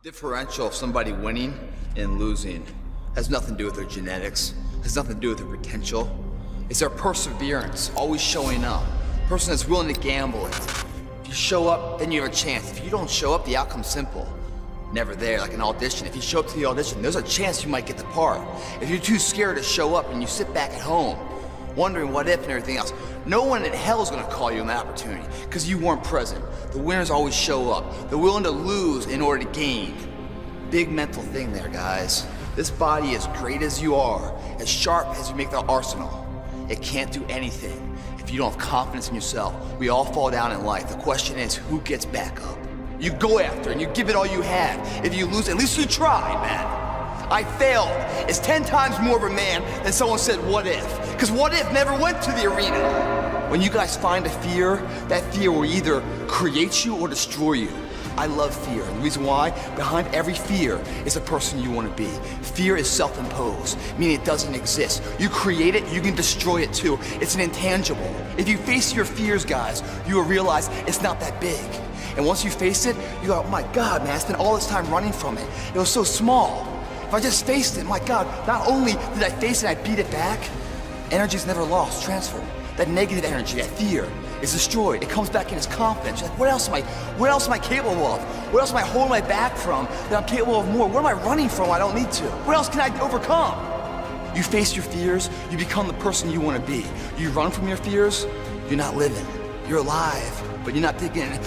Differential of somebody winning and losing has nothing to do with their genetics, has nothing to do with their potential. It's their perseverance, always showing up. A person that's willing to gamble it. If you show up, then you have a chance. If you don't show up, the outcome's simple. Never there, like an audition. If you show up to the audition, there's a chance you might get the part. If you're too scared to show up and you sit back at home, wondering what if and everything else, no one in hell is gonna call you an opportunity because you weren't present. The winners always show up. They're willing to lose in order to gain. Big mental thing there, guys. This body, as great as you are, as sharp as you make the arsenal, it can't do anything if you don't have confidence in yourself. We all fall down in life. The question is, who gets back up? You go after and you give it all you have. If you lose, at least you tried, man. I failed. It's 10 times more of a man than someone said, what if? Because what if never went to the arena. When you guys find a fear, that fear will either create you or destroy you. I love fear. And the reason why, behind every fear is a person you want to be. Fear is self-imposed, meaning it doesn't exist. You create it, you can destroy it too. It's an intangible. If you face your fears, guys, you will realize it's not that big. And once you face it, you go, oh my God, man, I spent all this time running from it. It was so small. If I just faced it, my God, not only did I face it, I beat it back. Energy's never lost, transferred. That negative energy, that fear, is destroyed. It comes back in as confidence. You're like, what else am I capable of? What else am I holding my back from that I'm capable of more? What am I running from I don't need to? What else can I overcome? You face your fears, you become the person you want to be. You run from your fears, you're not living. You're alive, but you're not taking the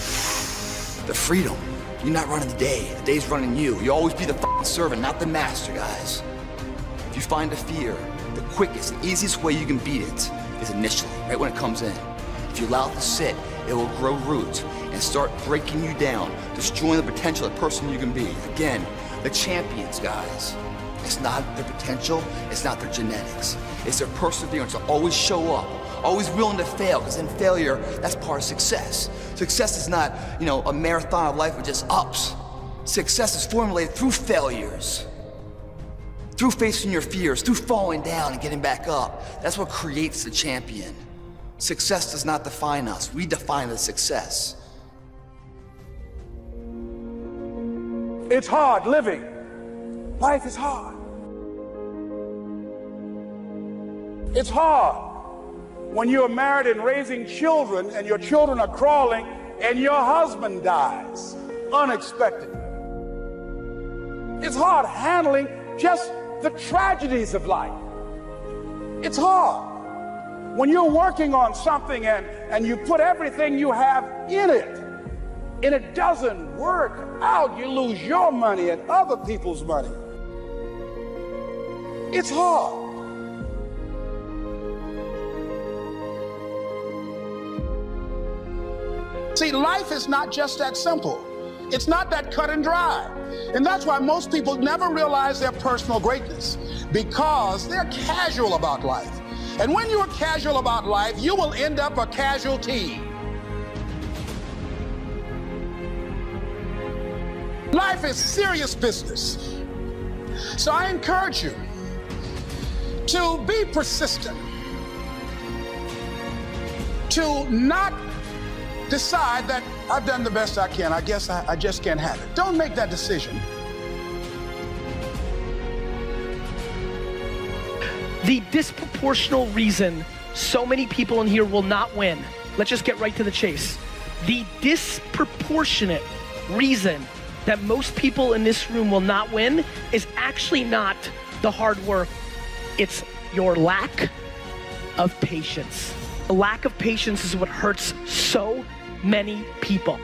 freedom. You're not running the day. The day's running you. You always be the fucking servant, not the master, guys. If you find a fear, the quickest, the easiest way you can beat it is initially, right when it comes in. If you allow it to sit, it will grow roots and start breaking you down, destroying the potential of the person you can be. Again, the champions, guys. It's not their potential, it's not their genetics. It's their perseverance to always show up, always willing to fail, because in failure, that's part of success. Success is not, a marathon of life with just ups. Success is formulated through failures, through facing your fears, through falling down and getting back up. That's what creates the champion. Success does not define us. We define the success. It's hard living. Life is hard. It's hard when you're married and raising children and your children are crawling and your husband dies unexpectedly. It's hard handling just the tragedies of life. It's hard when you're working on something and you put everything you have in it and it doesn't work out. You lose your money and other people's money. It's hard. See, life is not just that simple. It's not that cut and dry. And that's why most people never realize their personal greatness, because they're casual about life. And when you're casual about life, you will end up a casualty. Life is serious business. So I encourage you to be persistent, to not decide that I've done the best I can. I guess I just can't have it. Don't make that decision. The disproportional reason so many people in here will not win, let's just get right to the chase. The disproportionate reason that most people in this room will not win is actually not the hard work. It's your lack of patience. The lack of patience is what hurts so many people.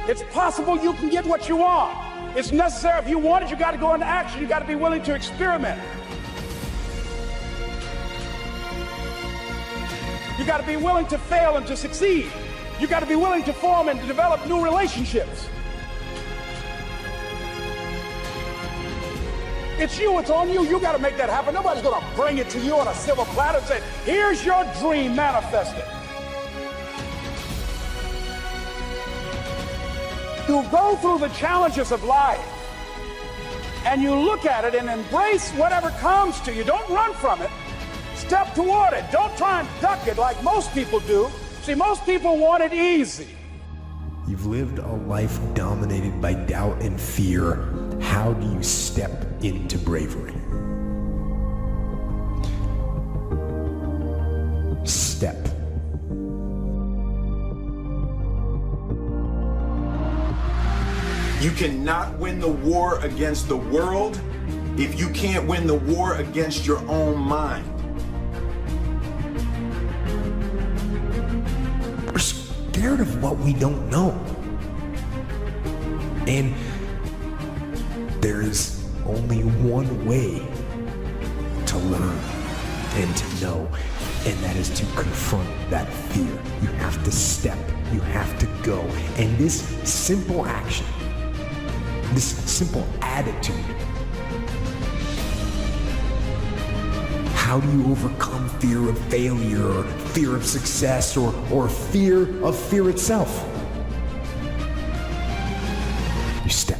It's possible you can get what you want. It's necessary. If you want it, you got to go into action. You got to be willing to experiment. You got to be willing to fail and to succeed. You got to be willing to form and to develop new relationships. It's you, it's on you. You got to make that happen. Nobody's going to bring it to you on a silver platter and say, here's your dream, manifest it. You go through the challenges of life and you look at it and embrace whatever comes to you. Don't run from it. Step toward it. Don't try and duck it like most people do. See, most people want it easy. You've lived a life dominated by doubt and fear. How do you step into bravery? Step. You cannot win the war against the world if you can't win the war against your own mind. We're scared of what we don't know. And there is only one way to learn and to know, and that is to confront that fear. You have to step, you have to go. And this simple action, this simple attitude, how do you overcome fear of failure, or fear of success, or fear of fear itself? You step.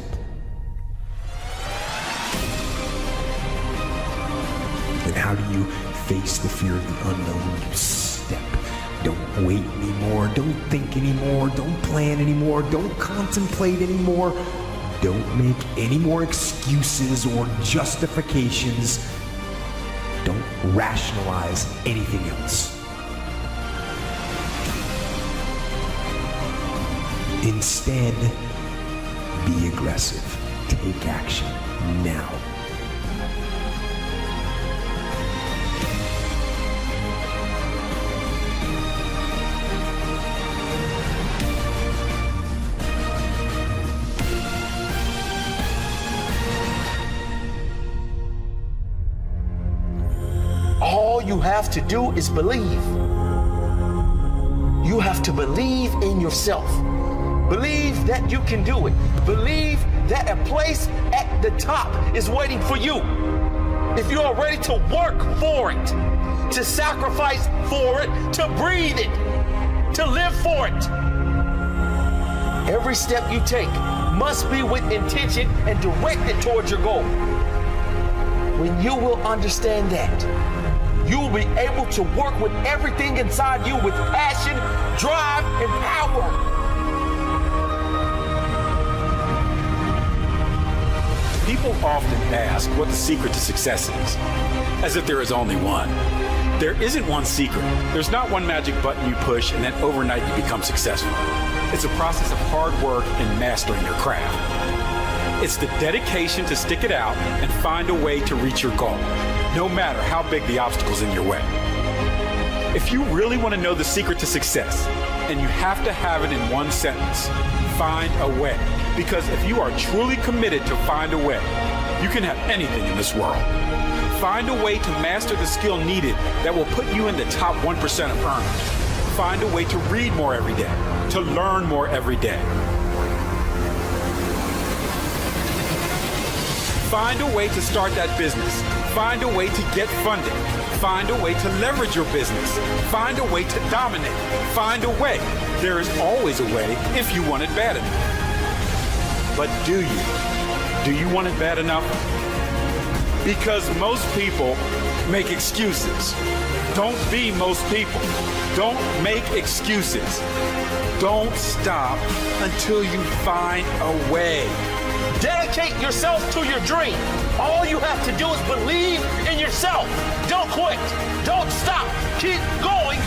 And how do you face the fear of the unknown? You step. Don't wait anymore. Don't think anymore. Don't plan anymore. Don't contemplate anymore. Don't make any more excuses or justifications. Don't rationalize anything else. Instead, be aggressive. Take action now. All you have to do is believe. You have to believe in yourself. Believe that you can do it. Believe that a place at the top is waiting for you. If you are ready to work for it, to sacrifice for it, to breathe it, to live for it. Every step you take must be with intention and directed towards your goal. When you will understand that, you will be able to work with everything inside you with passion, drive, and power. People often ask what the secret to success is, as if there is only one. There isn't one secret. There's not one magic button you push and then overnight you become successful. It's a process of hard work and mastering your craft. It's the dedication to stick it out and find a way to reach your goal, no matter how big the obstacles in your way. If you really want to know the secret to success, and you have to have it in one sentence, find a way. Because if you are truly committed to find a way, you can have anything in this world. Find a way to master the skill needed that will put you in the top 1% of earners. Find a way to read more every day, to learn more every day. Find a way to start that business. Find a way to get funding. Find a way to leverage your business. Find a way to dominate. Find a way. There is always a way if you want it bad enough. But do you? Do you want it bad enough? Because most people make excuses. Don't be most people. Don't make excuses. Don't stop until you find a way. Dedicate yourself to your dream. All you have to do is believe in yourself. Don't quit. Don't stop. Keep going.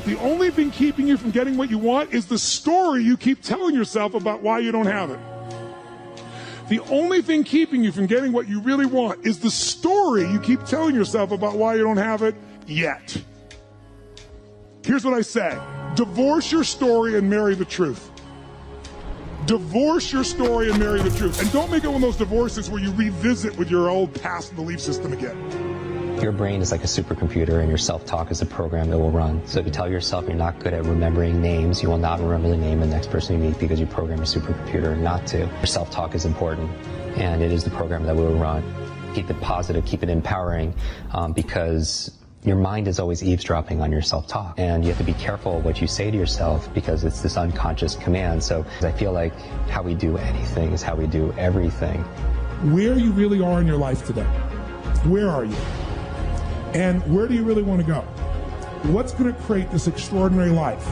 The only thing keeping you from getting what you want is the story you keep telling yourself about why you don't have it. The only thing keeping you from getting what you really want is the story you keep telling yourself about why you don't have it yet. Here's what I say. Divorce your story and marry the truth. Divorce your story and marry the truth. And don't make it one of those divorces where you revisit with your old past belief system again. Your brain is like a supercomputer and your self-talk is a program that will run. So if you tell yourself you're not good at remembering names, you will not remember the name of the next person you meet because you program your supercomputer not to. Your self-talk is important and it is the program that will run. Keep it positive, keep it empowering because Your mind is always eavesdropping on your self-talk, and you have to be careful what you say to yourself because it's this unconscious command. So I feel like how we do anything is how we do everything. Where you really are in your life today, where are you? And where do you really want to go? What's going to create this extraordinary life?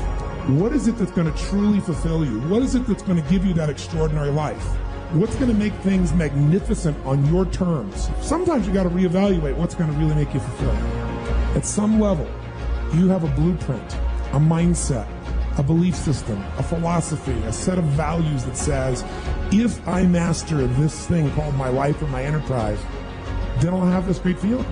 What is it that's going to truly fulfill you? What is it that's going to give you that extraordinary life? What's going to make things magnificent on your terms? Sometimes you got to reevaluate what's going to really make you fulfilled. At some level, you have a blueprint, a mindset, a belief system, a philosophy, a set of values that says, if I master this thing called my life or my enterprise, then I'll have this great feeling.